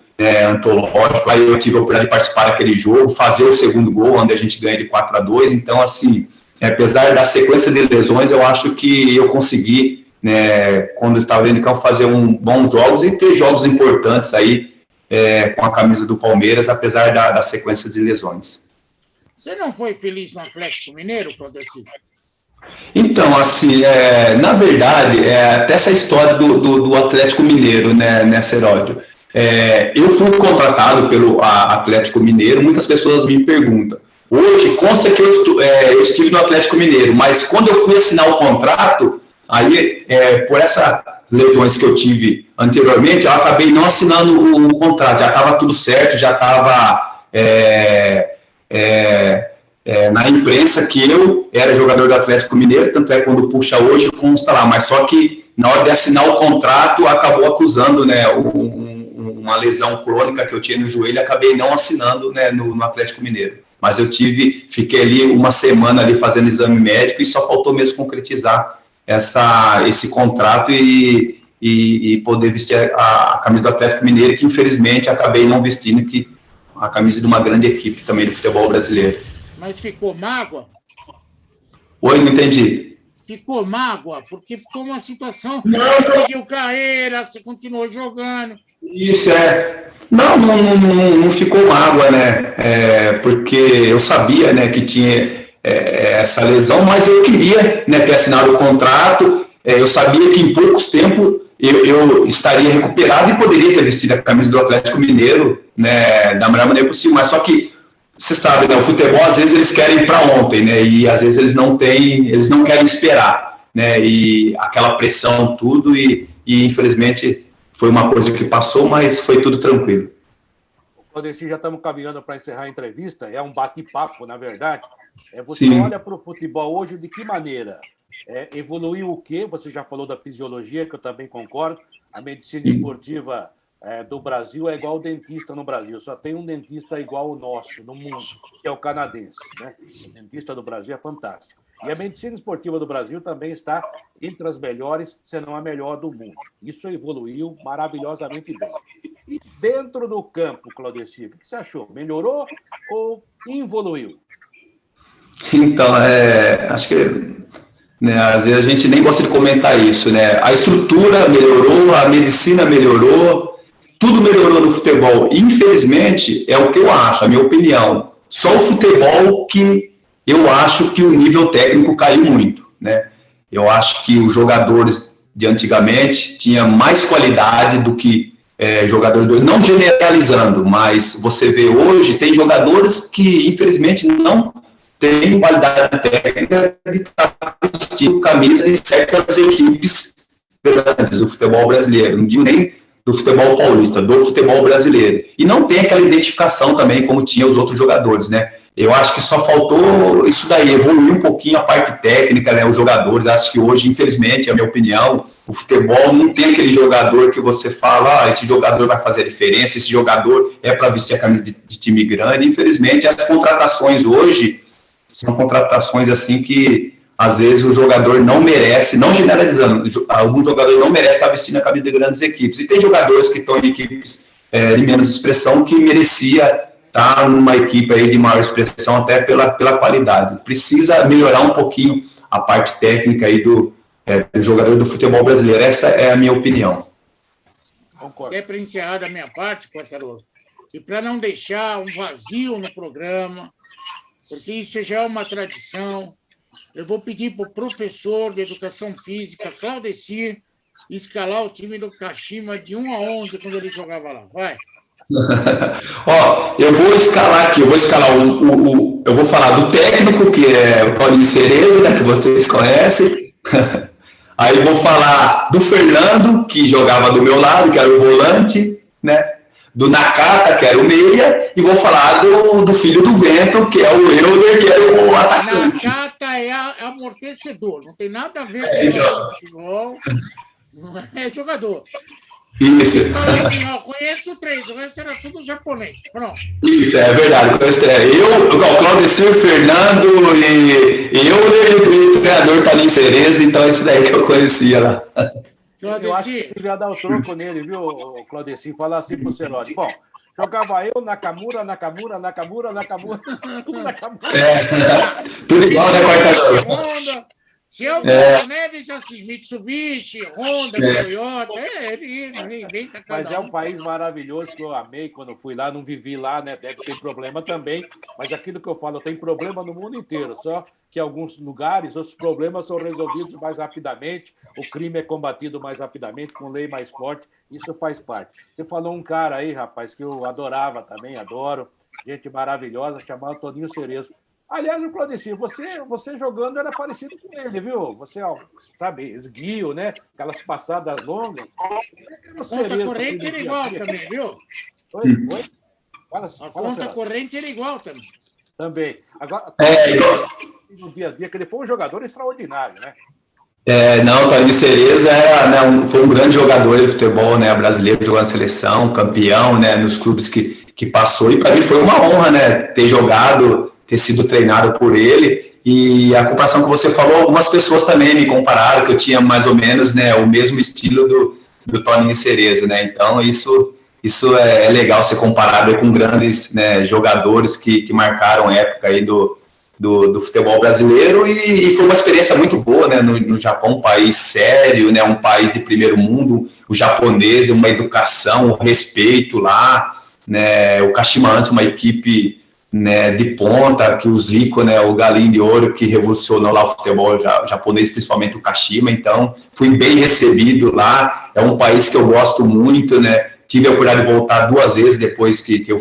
antológico. Aí eu tive a oportunidade de participar daquele jogo, fazer o segundo gol, onde a gente ganha de 4-2. Então, assim, apesar da sequência de lesões, eu acho que eu consegui, né, quando eu estava dentro de campo, fazer bons jogos e ter jogos importantes aí com a camisa do Palmeiras, apesar da sequência de lesões. Você não foi feliz no Atlético Mineiro, Claudeci? Então, assim, na verdade, até essa história do Atlético Mineiro, né, Seródio, eu fui contratado pelo Atlético Mineiro. Muitas pessoas me perguntam. Hoje, consta que eu estive no Atlético Mineiro, mas quando eu fui assinar o contrato, aí, por essas lesões que eu tive anteriormente, eu acabei não assinando o contrato. Já estava tudo certo, já estava na imprensa que eu era jogador do Atlético Mineiro, tanto é quando puxa hoje consta lá, mas só que na hora de assinar o contrato acabou acusando, né, uma lesão crônica que eu tinha no joelho e acabei não assinando, né, no Atlético Mineiro. Mas eu fiquei ali uma semana ali fazendo exame médico e só faltou mesmo concretizar esse contrato e poder vestir a camisa do Atlético Mineiro, que infelizmente acabei não vestindo, que a camisa de uma grande equipe também do futebol brasileiro. Mas ficou mágoa? Oi, não entendi. Ficou mágoa, porque ficou uma situação, você seguiu carreira, você continuou jogando. Isso, não ficou mágoa, né, porque eu sabia, né, que tinha essa lesão, mas eu queria, né, ter assinado o contrato, eu sabia que em poucos tempos eu estaria recuperado e poderia ter vestido a camisa do Atlético Mineiro, né, da melhor maneira possível, mas só que você sabe, né, o futebol às vezes eles querem para ontem, né, e às vezes eles não querem esperar, né, e aquela pressão tudo e infelizmente foi uma coisa que passou, mas foi tudo tranquilo. Claudeci, já estamos caminhando para encerrar a entrevista, é um bate-papo, na verdade. Você Sim. olha para o futebol hoje de que maneira? Evoluiu o quê? Você já falou da fisiologia, que eu também concordo. A medicina esportiva do Brasil é igual ao dentista no Brasil. Só tem um dentista igual ao nosso no mundo, que é o canadense, né? O dentista do Brasil é fantástico. E a medicina esportiva do Brasil também está entre as melhores, se não a melhor do mundo. Isso evoluiu maravilhosamente bem. E dentro do campo, Claudeci, o que você achou? Melhorou ou evoluiu? Então, acho que, né, às vezes a gente nem gosta de comentar isso, né? A estrutura melhorou, a medicina melhorou, tudo melhorou no futebol. Infelizmente, é o que eu acho, a minha opinião. Só o futebol que eu acho que o nível técnico caiu muito, né? Eu acho que os jogadores de antigamente tinham mais qualidade do que jogadores de hoje, não generalizando, mas você vê hoje, tem jogadores que, infelizmente, não têm qualidade técnica de estar vestindo camisa de certas equipes grandes do futebol brasileiro, não digo nem do futebol paulista, do futebol brasileiro. E não tem aquela identificação também como tinha os outros jogadores, né? Eu acho que só faltou isso daí, evoluir um pouquinho a parte técnica, né, os jogadores. Acho que hoje, infelizmente, a minha opinião, o futebol não tem aquele jogador que você fala, esse jogador vai fazer a diferença, esse jogador é para vestir a camisa de time grande. Infelizmente, as contratações hoje são contratações assim que, às vezes, o jogador não merece, não generalizando, algum jogador não merece estar vestindo a camisa de grandes equipes. E tem jogadores que estão em equipes de menos expressão que merecia tá numa equipe aí de maior expressão até pela qualidade. Precisa melhorar um pouquinho a parte técnica aí do jogador do futebol brasileiro. Essa é a minha opinião. Concordo. Para encerrar da minha parte, Quartarolo, e para não deixar um vazio no programa, porque isso já é uma tradição, eu vou pedir para o professor de Educação Física, Claudecir, escalar o time do Kashima de 1 a 11 quando ele jogava lá. Vai. Ó, eu vou escalar aqui, eu vou falar do técnico, que é o Toninho Cerezo, né, que vocês conhecem. Aí vou falar do Fernando, que jogava do meu lado, que era o volante, né? Do Nakata, que era o meia, e vou falar do filho do vento, que é o Euler, que era o atacante. Nakata é amortecedor, não tem nada a ver com o futebol, não é jogador. Isso. Então, assim, ó, conheço 3, o resto era tudo japonês. Pronto. Isso, é verdade. O Claudecir, Fernando e o treinador Toninho Cerezo, então é isso daí que eu conhecia lá. Eu acho que devia dar o troco nele, viu, Claudecir? Falar assim pro Cerotti. Bom, jogava eu, Nakamura, tudo Nakamura. Tudo igual, né, Quartarolo? Se eu o Neves, assim, Mitsubishi, Honda, Toyota, ele inventa cada Mas é um país maravilhoso que eu amei quando fui lá, não vivi lá, né? Deve ter problema também, mas aquilo que eu falo, tem problema no mundo inteiro, só que em alguns lugares os problemas são resolvidos mais rapidamente, o crime é combatido mais rapidamente, com lei mais forte, isso faz parte. Você falou um cara aí, rapaz, que eu adorava também, adoro, gente maravilhosa, chamado Toninho Cerezo. Aliás, o Claudecir, você jogando era parecido com ele, viu? Você, sabe, esguio, né? Aquelas passadas longas. Conta corrente era igual também, viu? Oi? A conta corrente era igual também. Também. Agora, no dia a dia, que ele foi um jogador extraordinário, né? Não, o Toninho Cereza foi um grande jogador de futebol, né, brasileiro, jogou na seleção, campeão, né, nos clubes que passou, e para mim foi uma honra, né, ter jogado, ter sido treinado por ele. E a comparação que você falou, algumas pessoas também me compararam que eu tinha mais ou menos, né, o mesmo estilo do Toninho Cereza, né? Então isso é legal ser comparado com grandes, né, jogadores que marcaram a época aí do futebol brasileiro, e foi uma experiência muito boa, né, no Japão, um país sério, né, um país de primeiro mundo, o japonês, uma educação, o respeito lá, né, o Kashima Antlers, uma equipe, né, de ponta, que o Zico, né, o galinho de ouro que revolucionou lá o futebol japonês, principalmente o Kashima. Então fui bem recebido lá, é um país que eu gosto muito, né, tive a oportunidade de voltar 2 vezes depois que eu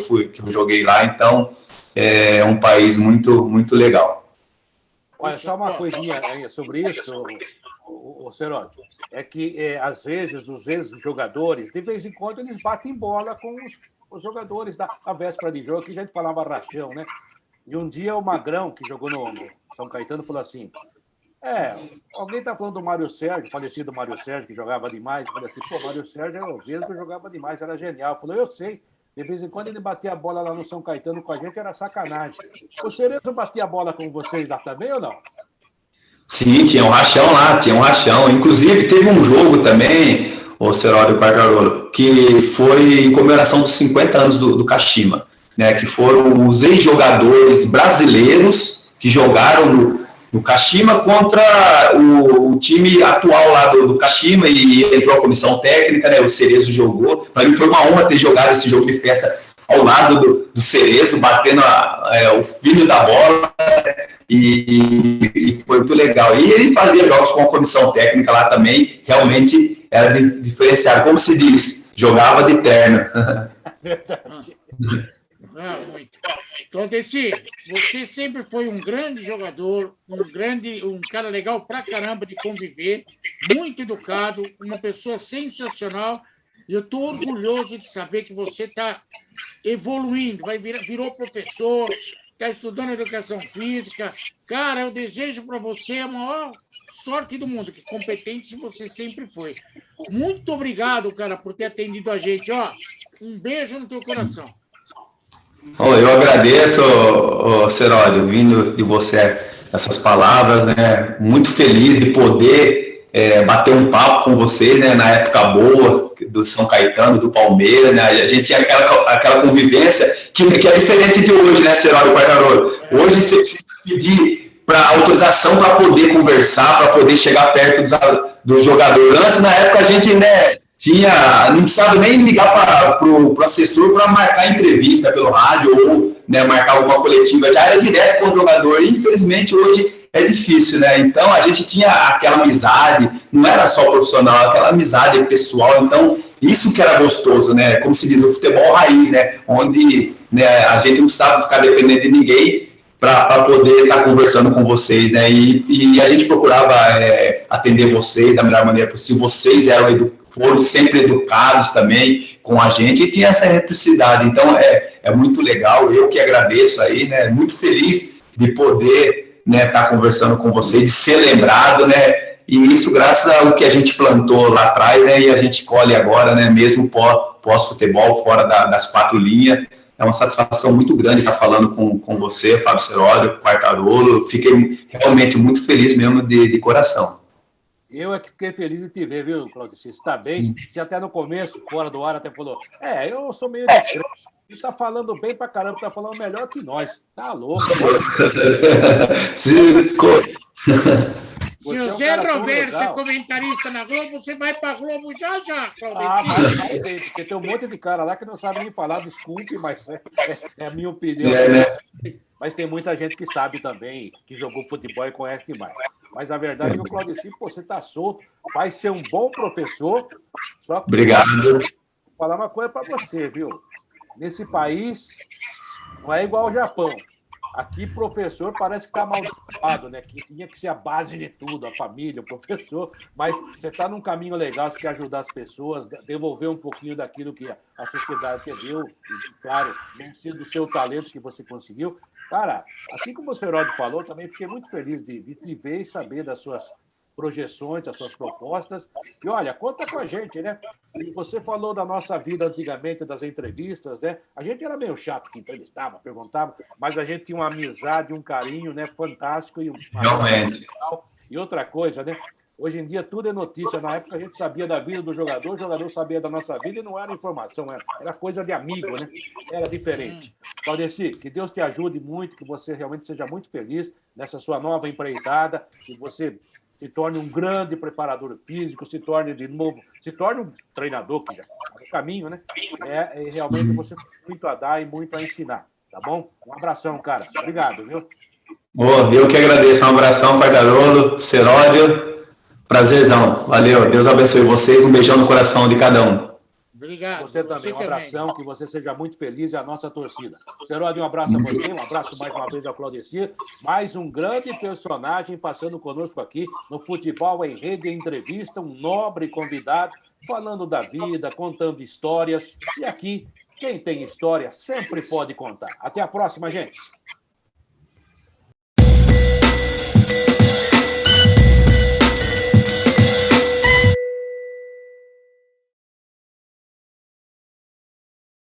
joguei lá, então é um país muito, muito legal. Olha, só uma coisinha aí sobre isso, o Seródio, é que às vezes os ex-jogadores, de vez em quando, eles batem bola com os jogadores da véspera de jogo, que a gente falava rachão, né? E um dia o Magrão, que jogou no São Caetano, falou assim, alguém tá falando do Mário Sérgio, falecido Mário Sérgio, que jogava demais. Eu falei assim, pô, Mário Sérgio eu vi que jogava demais, era genial. Falou, eu sei, de vez em quando ele batia a bola lá no São Caetano com a gente, era sacanagem. O Cerezo batia a bola com vocês lá também ou não? Sim, tinha um rachão lá, Inclusive, teve um jogo também, o Seródio Quartarolo, que foi em comemoração dos 50 anos do Kashima, né, que foram os ex-jogadores brasileiros que jogaram no Kashima contra o time atual lá do Kashima, e entrou a comissão técnica, né, o Cerezo jogou. Para mim foi uma honra ter jogado esse jogo de festa ao lado do Cerezo, batendo o fino da bola, e foi muito legal. E ele fazia jogos com a comissão técnica lá também, realmente era diferenciado. Como se diz, jogava de terno. Verdade. Muito. Então, Desi, você sempre foi um grande jogador, um cara legal pra caramba de conviver, muito educado, uma pessoa sensacional. E eu estou orgulhoso de saber que você está evoluindo, virou professor, está estudando educação física. Cara, eu desejo para você a maior sorte do mundo, que competente você sempre foi. Muito obrigado, cara, por ter atendido a gente. Um beijo no teu coração. Eu agradeço, Seródio, vindo de você essas palavras, né? Muito feliz de poder bater um papo com vocês, né? Na época boa do São Caetano, do Palmeiras, né? A gente tinha aquela convivência que é diferente de hoje, né, Seródio Quartarolo? Hoje você precisa pedir autorização para poder conversar, para poder chegar perto do jogador. Antes, na época, a gente, né, não precisava nem ligar para o assessor para marcar entrevista pelo rádio ou, né, marcar alguma coletiva, já era direto com o jogador. E, infelizmente, hoje é difícil, né? Então, a gente tinha aquela amizade, não era só profissional, aquela amizade pessoal. Então, isso que era gostoso, né? Como se diz, o futebol raiz, né? Onde, né, a gente não precisava ficar dependendo de ninguém para poder estar conversando com vocês, né? E a gente procurava atender vocês da melhor maneira possível. Vocês foram sempre educados também com a gente e tinha essa reciprocidade. Então, é muito legal. Eu que agradeço aí, né? Muito feliz de poder, né, estar conversando com vocês, de ser lembrado, né? E isso graças ao que a gente plantou lá atrás, né? E a gente colhe agora, né? Mesmo pós-futebol, fora das 4 linhas. É uma satisfação muito grande estar falando com você, Fábio Seródio, Quartarolo. Fiquei realmente muito feliz mesmo de coração. Eu é que fiquei feliz de te ver, viu, Claudio? Você está bem? Você até no começo, fora do ar, até falou, eu sou meio discreto. Ele está falando bem pra caramba, está falando melhor que nós. Tá louco. Se o Zé Roberto é comentarista na Globo, você vai pra Globo já, Claudio. Porque tem um monte de cara lá que não sabe nem falar, desculpe, mas é a minha opinião. Mas tem muita gente que sabe também, que jogou futebol e conhece demais. Mas a verdade é que o Claudio, você tá solto, vai ser um bom professor, só que... Obrigado. Vou falar uma coisa para você, viu? Nesse país, não é igual ao Japão. Aqui, professor parece que está amaldiçoado, né? Que tinha que ser a base de tudo, a família, o professor. Mas você está num caminho legal, você quer ajudar as pessoas, devolver um pouquinho daquilo que a sociedade te deu, e, claro, não ser do seu talento que você conseguiu. Cara, assim como o Seródio falou, também fiquei muito feliz de te ver e saber das suas projeções, das suas propostas. E olha, conta com a gente, né? E você falou da nossa vida antigamente, das entrevistas, né? A gente era meio chato que entrevistava, perguntava, mas a gente tinha uma amizade, um carinho, né? Fantástico e Realmente. E outra coisa, né? Hoje em dia tudo é notícia. Na época a gente sabia da vida do jogador, o jogador sabia da nossa vida e não era informação, era coisa de amigo, né? Era diferente. Claudeci, que Deus te ajude muito, que você realmente seja muito feliz nessa sua nova empreitada, que você se torne um grande preparador físico, se torne um treinador, que já está no caminho, né? E realmente você tem muito a dar e muito a ensinar, tá bom? Um abração, cara. Obrigado, viu? Eu que agradeço. Um abração, Quartarolo, Seródio. Prazerzão. Valeu. Deus abençoe vocês. Um beijão no coração de cada um. Obrigado. Você também. Um abração, que você seja muito feliz e a nossa torcida. Seródio, um abraço a você, um abraço mais uma vez ao Claudecir. Mais um grande personagem passando conosco aqui no Futebol em Rede Entrevista, um nobre convidado, falando da vida, contando histórias. E aqui, quem tem história sempre pode contar. Até a próxima, gente.